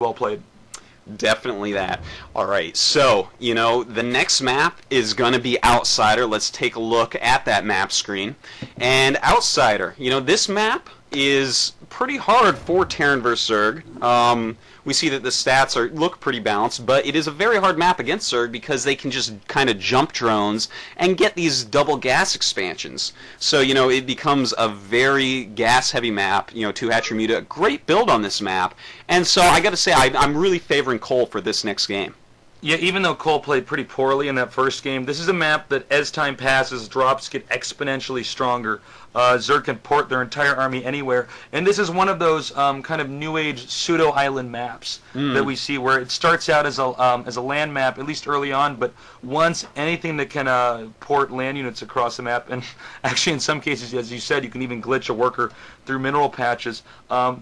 well played. Definitely that. All right, so, the next map is going to be Outsider. Let's take a look at that map screen. And Outsider, this map is pretty hard for Terran vs. Zerg. We see that the stats look pretty balanced, but it is a very hard map against Zerg because they can just kind of jump drones and get these double gas expansions. So, it becomes a very gas-heavy map. 2-Hatchery Muta, a great build on this map. And so I got to say, I'm really favoring kolll for this next game. Yeah, even though kolll played pretty poorly in that first game, this is a map that, as time passes, drops get exponentially stronger. Zerg can port their entire army anywhere, and this is one of those kind of new age pseudo island maps that we see, where it starts out as a land map, at least early on, but once anything that can port land units across the map, and actually in some cases, as you said, you can even glitch a worker through mineral patches,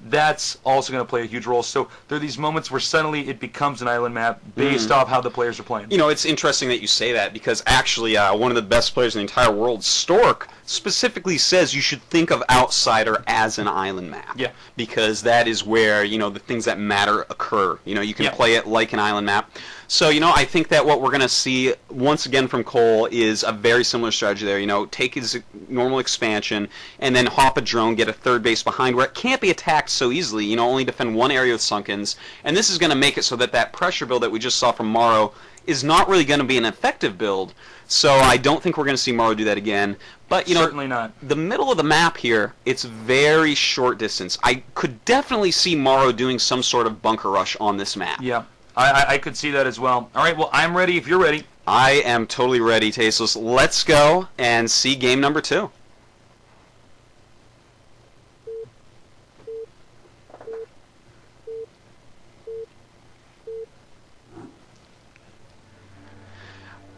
that's also going to play a huge role. So there are these moments where suddenly it becomes an island map based off how the players are playing. It's interesting that you say that, because actually one of the best players in the entire world, Stork, specifically says you should think of Outsider as an island map. Yeah. Because that is where, the things that matter occur. You can play it like an island map. So, I think that what we're going to see, once again from kolll, is a very similar strategy there. Take his normal expansion, and then hop a drone, get a third base behind where it can't be attacked so easily. Only defend one area with Sunkens. And this is going to make it so that pressure build that we just saw from MorroW is not really going to be an effective build. So I don't think we're going to see MorroW do that again. But, certainly not. The middle of the map here, it's very short distance. I could definitely see MorroW doing some sort of bunker rush on this map. Yeah, I could see that as well. All right, well, I'm ready if you're ready. I am totally ready, Tasteless. Let's go and see game number 2.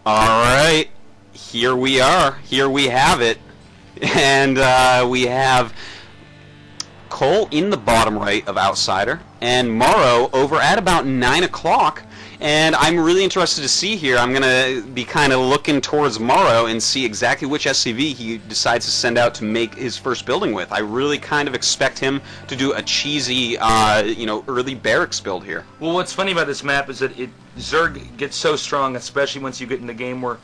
Alright, here we are. Here we have it. And we have kolll in the bottom right of Outsider, and MorroW over at about 9 o'clock. And I'm really interested to see here. I'm going to be kind of looking towards MorroW and see exactly which SCV he decides to send out to make his first building with. I really kind of expect him to do a cheesy, early barracks build here. Well, what's funny about this map is that Zerg gets so strong, especially once you get in the game where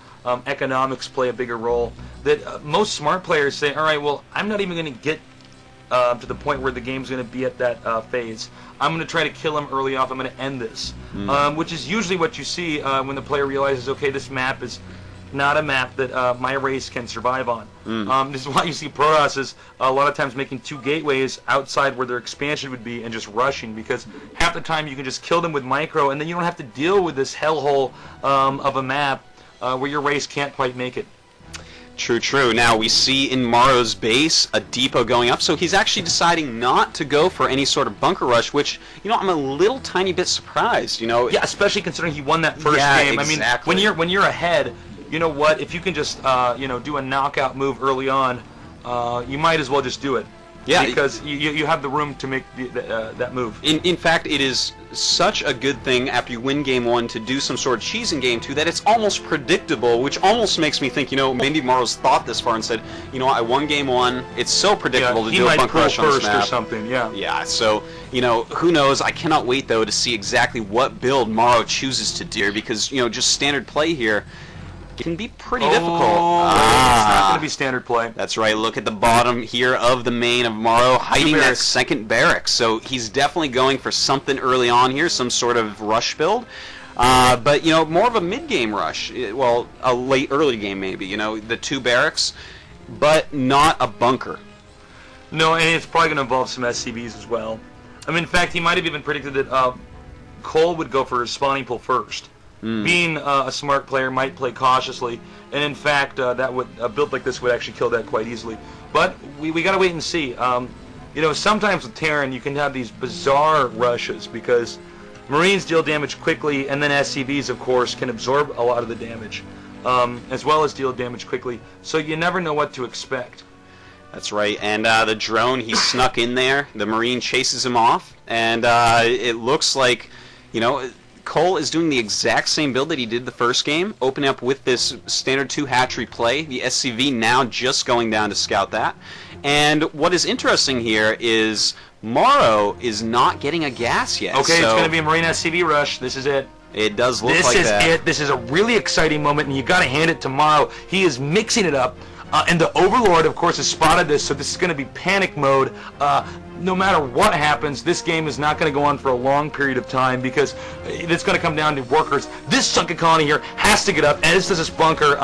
economics play a bigger role, that most smart players say, all right, well, I'm not even going to get to the point where the game's going to be at that phase. I'm going to try to kill him early off. I'm going to end this, which is usually what you see when the player realizes, okay, this map is not a map that my race can survive on. This is why you see Protoss a lot of times making 2 gateways outside where their expansion would be and just rushing, because half the time you can just kill them with micro, and then you don't have to deal with this hellhole of a map where your race can't quite make it. True, true. Now, we see in MorroW's base a depot going up, so he's actually deciding not to go for any sort of bunker rush, which, I'm a little tiny bit surprised, Yeah, especially considering he won that first game. Exactly. I mean, when you're ahead, you know what, if you can just, do a knockout move early on, you might as well just do it. Yeah, because you have the room to make that move. In fact, it is such a good thing after you win game 1 to do some sort of cheese in game 2 that it's almost predictable, which almost makes me think, maybe MorroW's thought this far and said, I won game 1. It's so predictable to do a bunker rush on this map. Or something. Yeah. Yeah. So who knows? I cannot wait though to see exactly what build MorroW chooses to do, because just standard play here can be pretty difficult. It's not going to be standard play. That's right. Look at the bottom here of the main of MorroW, hiding that second barracks. So he's definitely going for something early on here, some sort of rush build. But, more of a mid-game rush. Well, a early game maybe, the 2 barracks, but not a bunker. No, and it's probably going to involve some SCVs as well. I mean, in fact, he might have even predicted that kolll would go for his spawning pool first. Being a smart player, might play cautiously, and in fact, that would a build like this would actually kill that quite easily. But we got to wait and see. Sometimes with Terran, you can have these bizarre rushes because Marines deal damage quickly, and then SCVs, of course, can absorb a lot of the damage, as well as deal damage quickly. So you never know what to expect. That's right, and the drone, he snuck in there. The Marine chases him off, and it looks like, kolll is doing the exact same build that he did the first game, opening up with this standard 2 hatchery play. The SCV now just going down to scout that. And what is interesting here is MorroW is not getting a gas yet. Okay, so it's going to be a Marine SCV rush. This is it. It does look this like is that. it. This is a really exciting moment, and you got to hand it to MorroW. He is mixing it up, and the Overlord, of course, has spotted this. So this is going to be panic mode. No matter what happens, this game is not going to go on for a long period of time because it's going to come down to workers. This sunken colony here has to get up, as does this bunker.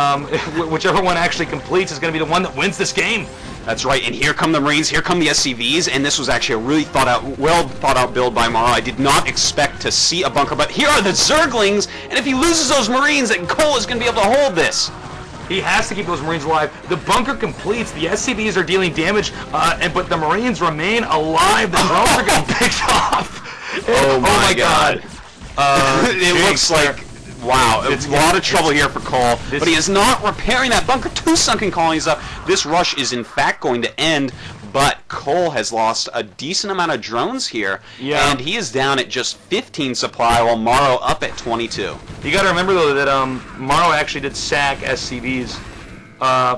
Whichever one actually completes is going to be the one that wins this game. That's right, and here come the Marines, here come the SCVs, and this was actually a really well thought out build by MorroW. I did not expect to see a bunker, but here are the Zerglings, and if he loses those Marines, then kolll is going to be able to hold this. He has to keep those Marines alive. The bunker completes. The SCVs are dealing damage, but the Marines remain alive. The drones are getting picked off. Oh my God. It looks like, wow, It's a lot of trouble here for kolll, This- but he is not repairing that bunker. 2 sunken colonies up. This rush is in fact going to end, but kolll has lost a decent amount of drones here, Yeah. and he is down at just 15 supply, while MorroW up at 22. You got to remember though that MorroW actually did sack SCVs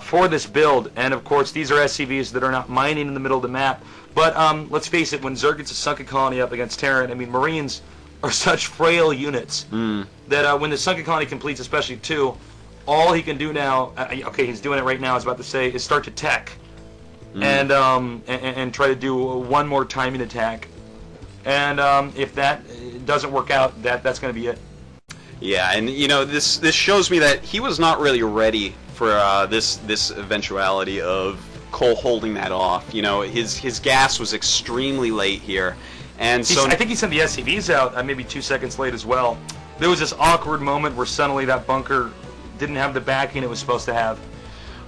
for this build, and of course these are SCVs that are not mining in the middle of the map. But let's face it, when Zerg gets a sunken colony up against Terran, I mean Marines are such frail units that when the sunken colony completes, especially 2, all he can do now, okay, he's doing it right now, I was about to say, is start to tech. And try to do one more timing attack, and if that doesn't work out, that's going to be it. Yeah, and you know this shows me that he was not really ready for this eventuality of kolll holding that off. You know, his gas was extremely late here, and so I think he sent the SCVs out maybe 2 seconds late as well. There was this awkward moment where suddenly that bunker didn't have the backing it was supposed to have.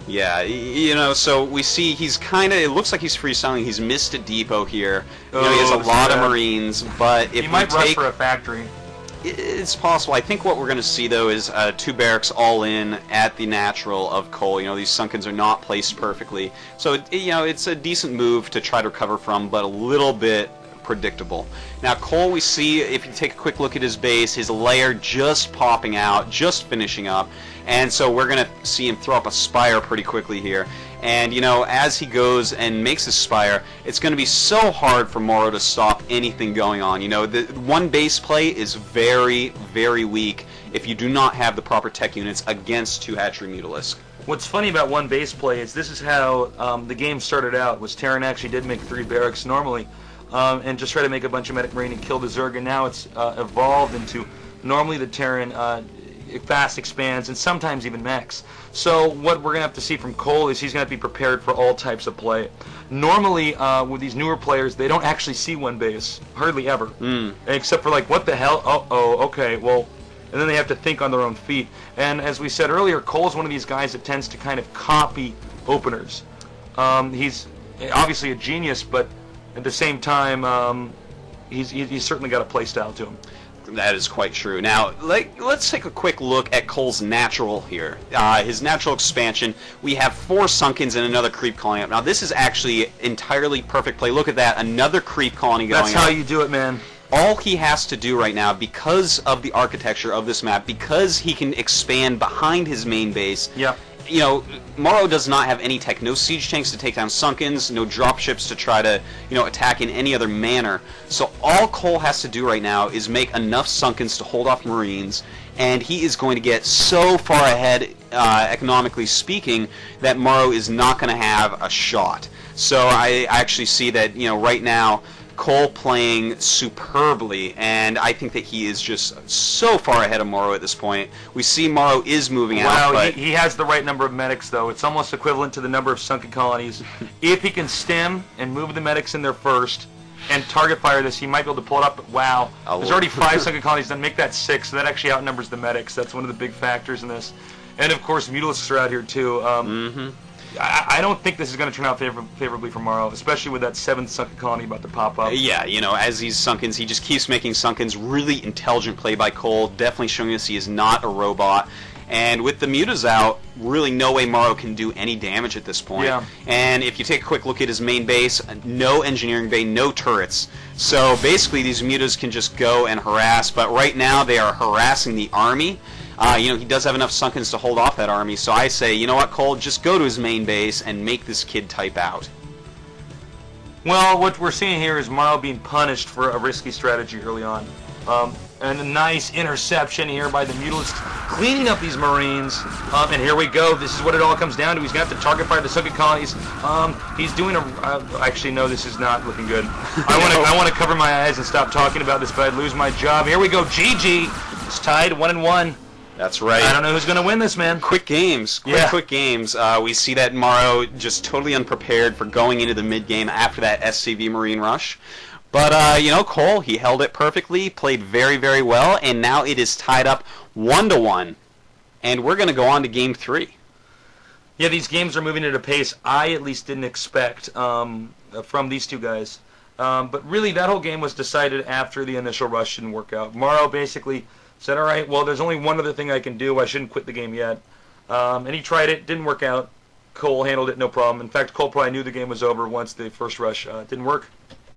yeah, you know, so we see he's kind of, it looks like he's freestyling. He's missed a depot here. You know, he has a Oh, lot of sad. Marines, but if He might we rush take, for a factory. it's possible. I think what we're going to see though is 2 barracks all in at the natural of kolll. You know, these sunkens are not placed perfectly, so you know it's a decent move to try to recover from, but a little bit predictable. Now kolll, we see, if you take a quick look at his base, his lair just popping out, just finishing up, and so we're going to see him throw up a spire pretty quickly here. And you know, as he goes and makes his spire, it's going to be so hard for MorroW to stop anything going on. You know, the one base play is very, very weak if you do not have the proper tech units against 2 hatchery mutalisk. What's funny about one base play is this is how the game started out. Was Terran actually did make 3 barracks normally, and just try to make a bunch of medic marine and kill the Zerg, and now it's evolved into normally the Terran fast expands and sometimes even mechs. So what we're going to have to see from kolll is he's going to be prepared for all types of play. Normally with these newer players, they don't actually see one base, hardly ever, except for like, what the hell, okay, well, and then they have to think on their own feet. And as we said earlier, kolll's one of these guys that tends to kind of copy openers. He's obviously a genius, but at the same time, he's certainly got a play style to him. That is quite true. Now, let's take a quick look at koll's natural here. His natural expansion, we have 4 sunkens and another creep colony up. Now, this is actually entirely perfect play. Look at that, another creep colony going up. That's how you do it, man. All he has to do right now, because of the architecture of this map, because he can expand behind his main base, Yeah. you know, MorroW does not have any tech, no siege tanks to take down sunkens, no dropships to try to, you know, attack in any other manner. So all kolll has to do right now is make enough sunkens to hold off Marines, and he is going to get so far ahead, economically speaking, that MorroW is not going to have a shot. So I actually see that, you know, right now, kolll playing superbly, and I think that he is just so far ahead of MorroW at this point. We see MorroW is moving out, Wow, but he has the right number of medics, though. It's almost equivalent to the number of sunken colonies. If he can stem and move the medics in there first and target fire this, he might be able to pull it up. But wow, there's already 5 sunken colonies done. Make that 6, so that actually outnumbers the medics. That's one of the big factors in this. And of course, mutalisks are out here too. I don't think this is going to turn out favorably for MorroW, especially with that 7th sunken colony about to pop up. yeah, you know, as these sunkens, he just keeps making sunkens. Really intelligent play by kolll, definitely showing us he is not a robot. And with the mutas out, really no way MorroW can do any damage at this point. Yeah. And if you take a quick look at his main base, no engineering bay, no turrets. So basically these mutas can just go and harass, but right now they are harassing the army. You know, he does have enough sunkens to hold off that army, so I say, you know what, kolll, just go to his main base and make this kid type out. Well, what we're seeing here is MorroW being punished for a risky strategy early on. And a nice interception here by the Mutalists, cleaning up these Marines. And here we go. This is what it all comes down to. He's going to have to target fire the Soviet colonies. He's doing actually, no, this is not looking good. I want to cover my eyes and stop talking about this, but I'd lose my job. Here we go. GG. It's tied 1-1. That's right. I don't know who's going to win this, man. Quick games. Quick games. We see that MorroW just totally unprepared for going into the mid-game after that SCV Marine rush. But, you know, kolll, he held it perfectly, played very, very well, and now it is tied up 1-1. And we're going to go on to Game 3. Yeah, these games are moving at a pace I at least didn't expect from these two guys. But really, that whole game was decided after the initial rush didn't work out. MorroW basically said, all right, well, there's only one other thing I can do. I shouldn't quit the game yet. And he tried it. Didn't work out. kolll handled it, no problem. In fact, kolll probably knew the game was over once the first rush didn't work.